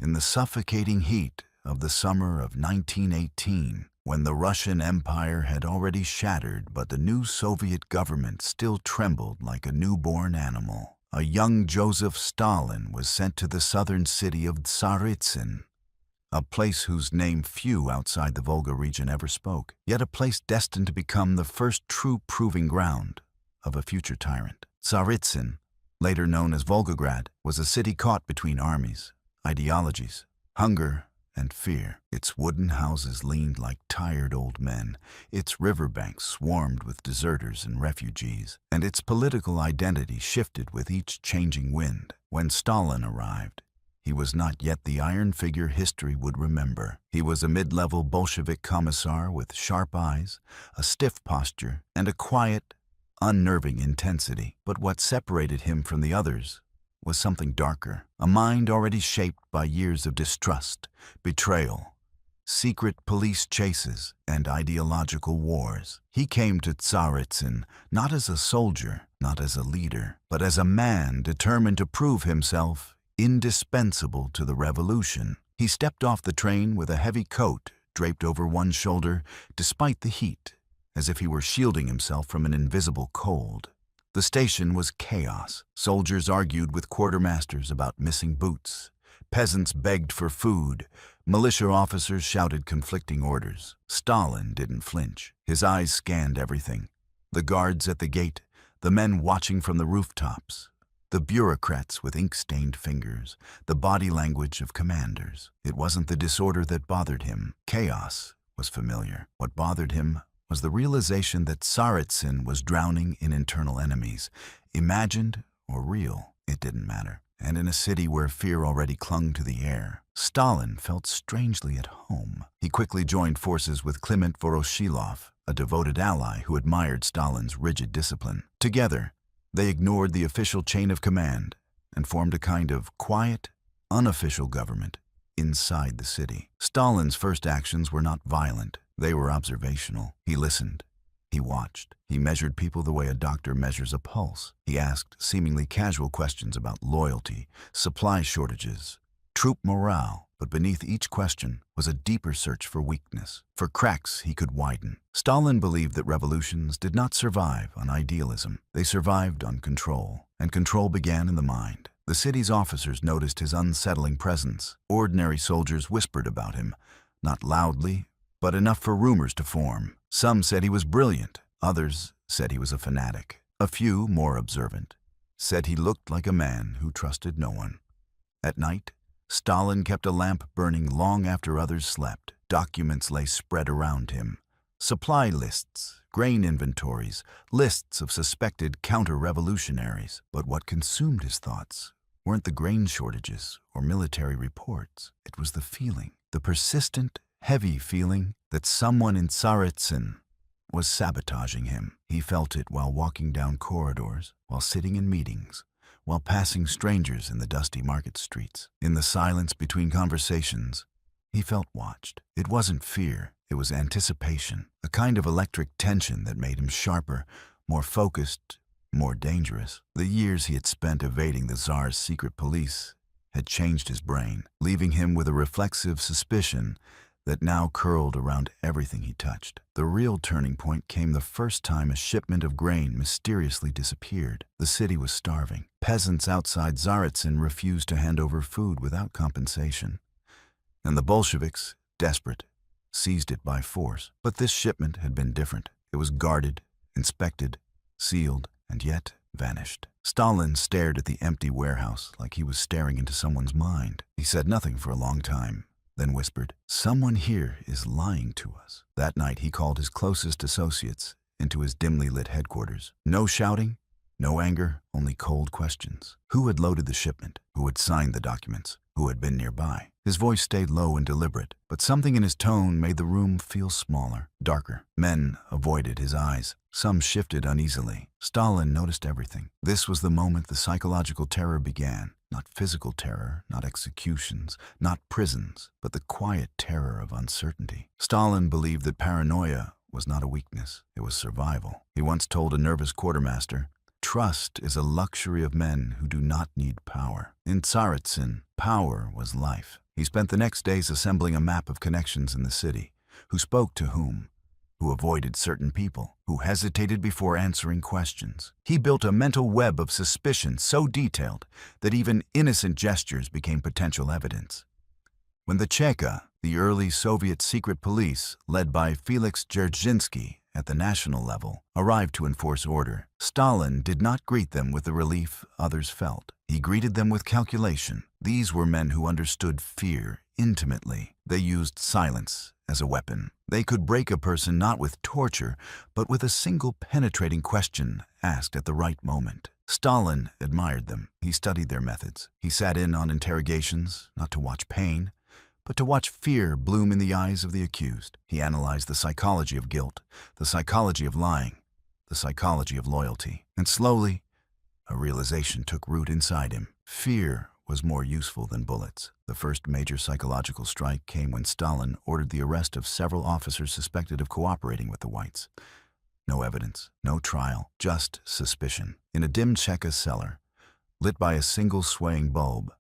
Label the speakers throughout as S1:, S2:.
S1: in the suffocating heat of the summer of 1918, when the Russian Empire had already shattered but the new Soviet government still trembled like a newborn animal. A young Joseph Stalin was sent to the southern city of Tsaritsyn, a place whose name few outside the Volga region ever spoke, yet a place destined to become the first true proving ground of a future tyrant. Tsaritsyn, later known as Volgograd, was a city caught between armies, ideologies, hunger, and fear. Its wooden houses leaned like tired old men, its riverbanks swarmed with deserters and refugees, and its political identity shifted with each changing wind. When Stalin arrived, he was not yet the iron figure history would remember. He was a mid-level Bolshevik commissar with sharp eyes, a stiff posture, and a quiet, unnerving intensity. But what separated him from the others was something darker, a mind already shaped by years of distrust, betrayal, secret police chases, and ideological wars. He came to Tsaritsyn not as a soldier, not as a leader, but as a man determined to prove himself indispensable to the revolution. He stepped off the train with a heavy coat draped over one shoulder, despite the heat, as if he were shielding himself from an invisible cold. The station was chaos. Soldiers argued with quartermasters about missing boots. Peasants begged for food. Militia officers shouted conflicting orders. Stalin didn't flinch. His eyes scanned everything. The guards at the gate, the men watching from the rooftops, the bureaucrats with ink-stained fingers, the body language of commanders. It wasn't the disorder that bothered him. Chaos was familiar. What bothered him was the realization that Tsaritsyn was drowning in internal enemies. Imagined or real, it didn't matter. And in a city where fear already clung to the air, Stalin felt strangely at home. He quickly joined forces with Kliment Voroshilov, a devoted ally who admired Stalin's rigid discipline. Together, they ignored the official chain of command and formed a kind of quiet, unofficial government inside the city. Stalin's first actions were not violent. They were observational. He listened. He watched. He measured people the way a doctor measures a pulse. He asked seemingly casual questions about loyalty, supply shortages, troop morale. But beneath each question was a deeper search for weakness, for cracks he could widen. Stalin believed that revolutions did not survive on idealism. They survived on control, and control began in the mind. The city's officers noticed his unsettling presence. Ordinary soldiers whispered about him, not loudly, but enough for rumors to form. Some said he was brilliant. Others said he was a fanatic. A few, more observant, said he looked like a man who trusted no one. At night, Stalin kept a lamp burning long after others slept. Documents lay spread around him. Supply lists, grain inventories, lists of suspected counter-revolutionaries. But what consumed his thoughts weren't the grain shortages or military reports. It was the feeling, the persistent, heavy feeling that someone in Tsaritsyn was sabotaging him. He felt it while walking down corridors, while sitting in meetings, while passing strangers in the dusty market streets. In the silence between conversations, he felt watched. It wasn't fear, it was anticipation, a kind of electric tension that made him sharper, more focused, more dangerous. The years he had spent evading the Tsar's secret police had changed his brain, leaving him with a reflexive suspicion that now curled around everything he touched. The real turning point came the first time a shipment of grain mysteriously disappeared. The city was starving. Peasants outside Tsaritsyn refused to hand over food without compensation. And the Bolsheviks, desperate, seized it by force. But this shipment had been different. It was guarded, inspected, sealed, and yet vanished. Stalin stared at the empty warehouse like he was staring into someone's mind. He said nothing for a long time, then whispered, "Someone here is lying to us." That night he called his closest associates into his dimly lit headquarters. No shouting, no anger, only cold questions. Who had loaded the shipment? Who had signed the documents? Who had been nearby? His voice stayed low and deliberate, but something in his tone made the room feel smaller, darker. Men avoided his eyes. Some shifted uneasily. Stalin noticed everything. This was the moment the psychological terror began. Not physical terror, not executions, not prisons, but the quiet terror of uncertainty. Stalin believed that paranoia was not a weakness, it was survival. He once told a nervous quartermaster, "Trust is a luxury of men who do not need power." In Tsaritsyn, power was life. He spent the next days assembling a map of connections in the city, who spoke to whom, who avoided certain people, who hesitated before answering questions. He built a mental web of suspicion so detailed that even innocent gestures became potential evidence. When the Cheka, the early Soviet secret police, led by Felix Dzerzhinsky at the national level, arrived to enforce order, Stalin did not greet them with the relief others felt. He greeted them with calculation. These were men who understood fear intimately. They used silence as a weapon. They could break a person not with torture, but with a single penetrating question asked at the right moment. Stalin admired them. He studied their methods. He sat in on interrogations, not to watch pain, but to watch fear bloom in the eyes of the accused. He analyzed the psychology of guilt, the psychology of lying, the psychology of loyalty. And slowly, a realization took root inside him. Fear was more useful than bullets. The first major psychological strike came when Stalin ordered the arrest of several officers suspected of cooperating with the Whites. No evidence, no trial, just suspicion. In a dim Cheka cellar, lit by a single swaying bulb,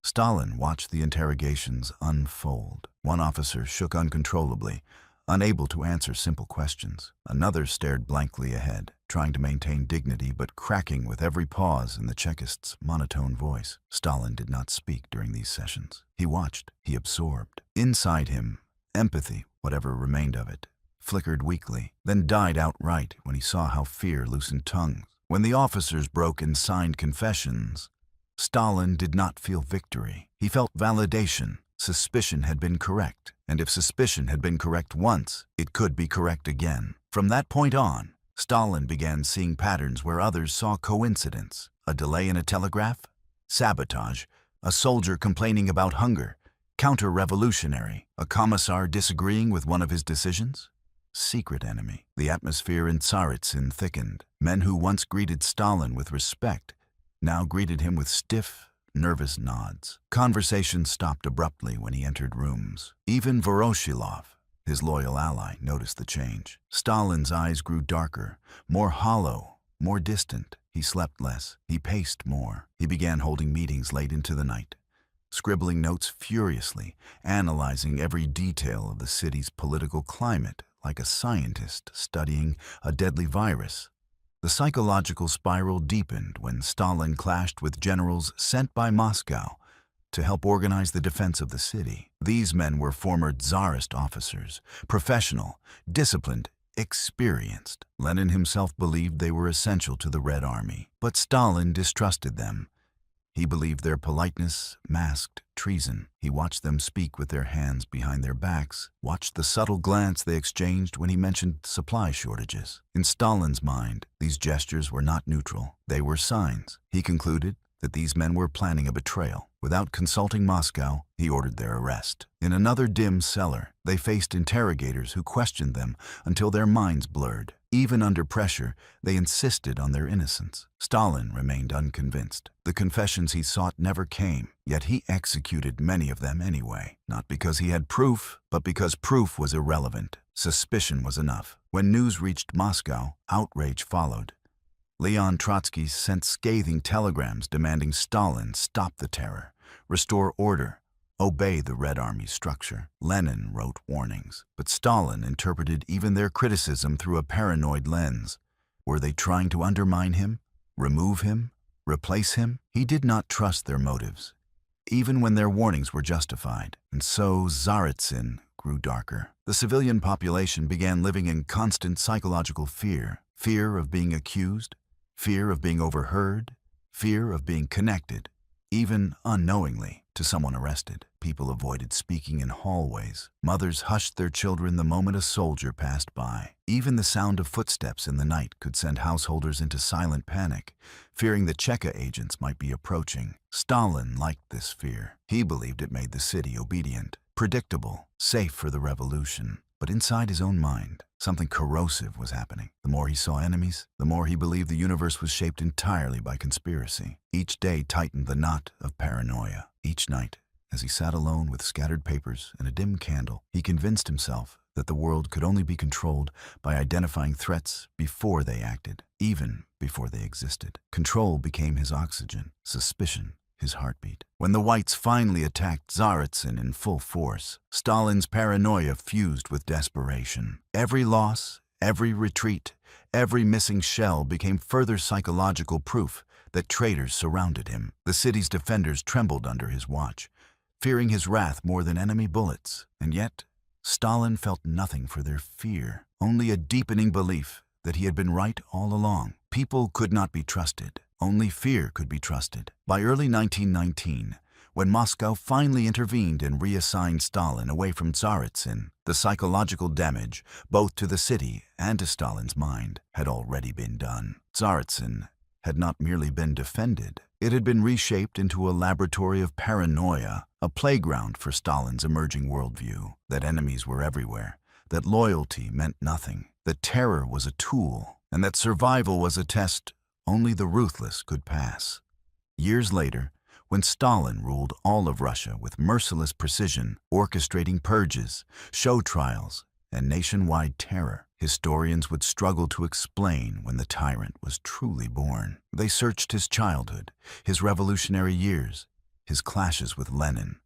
S1: Stalin watched the interrogations unfold. One officer shook uncontrollably, unable to answer simple questions. Another stared blankly ahead, trying to maintain dignity but cracking with every pause in the Chekist's monotone voice. Stalin did not speak during these sessions. He watched, he absorbed. Inside him, empathy, whatever remained of it, flickered weakly, then died outright when he saw how fear loosened tongues. When the officers broke and signed confessions, Stalin did not feel victory. He felt validation. Suspicion had been correct, and if suspicion had been correct once, it could be correct again. From that point on, Stalin began seeing patterns where others saw coincidence. A delay in a telegraph, sabotage, a soldier complaining about hunger, counter-revolutionary, a commissar disagreeing with one of his decisions. Secret enemy. The atmosphere in Tsaritsyn thickened. Men who once greeted Stalin with respect now greeted him with stiff, nervous nods. Conversation stopped abruptly when he entered rooms. Even Voroshilov, his loyal ally, noticed the change. Stalin's eyes grew darker, more hollow, more distant. He slept less. He paced more. He began holding meetings late into the night, scribbling notes furiously, analyzing every detail of the city's political climate like a scientist studying a deadly virus. The psychological spiral deepened when Stalin clashed with generals sent by Moscow to help organize the defense of the city. These men were former Tsarist officers, professional, disciplined, experienced. Lenin himself believed they were essential to the Red Army, but Stalin distrusted them. He believed their politeness masked treason. He watched them speak with their hands behind their backs, watched the subtle glance they exchanged when he mentioned supply shortages. In Stalin's mind, these gestures were not neutral. They were signs. He concluded that these men were planning a betrayal. Without consulting Moscow, he ordered their arrest. In another dim cellar, they faced interrogators who questioned them until their minds blurred. Even under pressure, they insisted on their innocence. Stalin remained unconvinced. The confessions he sought never came, yet he executed many of them anyway. Not because he had proof, but because proof was irrelevant. Suspicion was enough. When news reached Moscow, outrage followed. Leon Trotsky sent scathing telegrams demanding Stalin stop the terror, restore order, obey the Red Army structure. Lenin wrote warnings, but Stalin interpreted even their criticism through a paranoid lens. Were they trying to undermine him, remove him, replace him? He did not trust their motives, even when their warnings were justified. And so Tsaritsyn grew darker. The civilian population began living in constant psychological fear. Fear of being accused, fear of being overheard, fear of being connected, even unknowingly, to someone arrested. People avoided speaking in hallways. Mothers hushed their children the moment a soldier passed by. Even the sound of footsteps in the night could send householders into silent panic, fearing the Cheka agents might be approaching. Stalin liked this fear. He believed it made the city obedient, predictable, safe for the revolution. But inside his own mind, something corrosive was happening. The more he saw enemies, the more he believed the universe was shaped entirely by conspiracy. Each day tightened the knot of paranoia. Each night, as he sat alone with scattered papers and a dim candle, he convinced himself that the world could only be controlled by identifying threats before they acted, even before they existed. Control became his oxygen. Suspicion his heartbeat. When the Whites finally attacked Tsaritsyn in full force, Stalin's paranoia fused with desperation. Every loss, every retreat, every missing shell became further psychological proof that traitors surrounded him. The city's defenders trembled under his watch, fearing his wrath more than enemy bullets. And yet, Stalin felt nothing for their fear, only a deepening belief that he had been right all along. People could not be trusted. Only fear could be trusted. By early 1919, when Moscow finally intervened and reassigned Stalin away from Tsaritsyn, the psychological damage, both to the city and to Stalin's mind, had already been done. Tsaritsyn had not merely been defended, it had been reshaped into a laboratory of paranoia, a playground for Stalin's emerging worldview, that enemies were everywhere, that loyalty meant nothing, that terror was a tool, and that survival was a test only the ruthless could pass. Years later, when Stalin ruled all of Russia with merciless precision, orchestrating purges, show trials, and nationwide terror, historians would struggle to explain when the tyrant was truly born. They searched his childhood, his revolutionary years, his clashes with Lenin.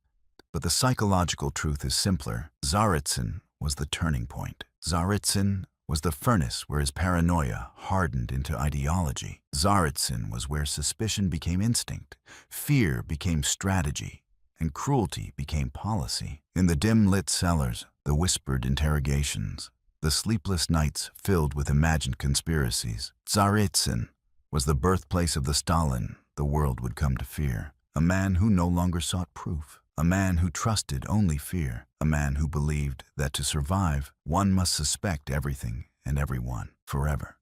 S1: But the psychological truth is simpler. Tsaritsyn was the turning point. Tsaritsyn was the furnace where his paranoia hardened into ideology. Tsaritsyn was where suspicion became instinct, fear became strategy, and cruelty became policy. In the dim-lit cellars, the whispered interrogations, the sleepless nights filled with imagined conspiracies, Tsaritsyn was the birthplace of the Stalin the world would come to fear. A man who no longer sought proof, a man who trusted only fear, a man who believed that to survive, one must suspect everything and everyone forever.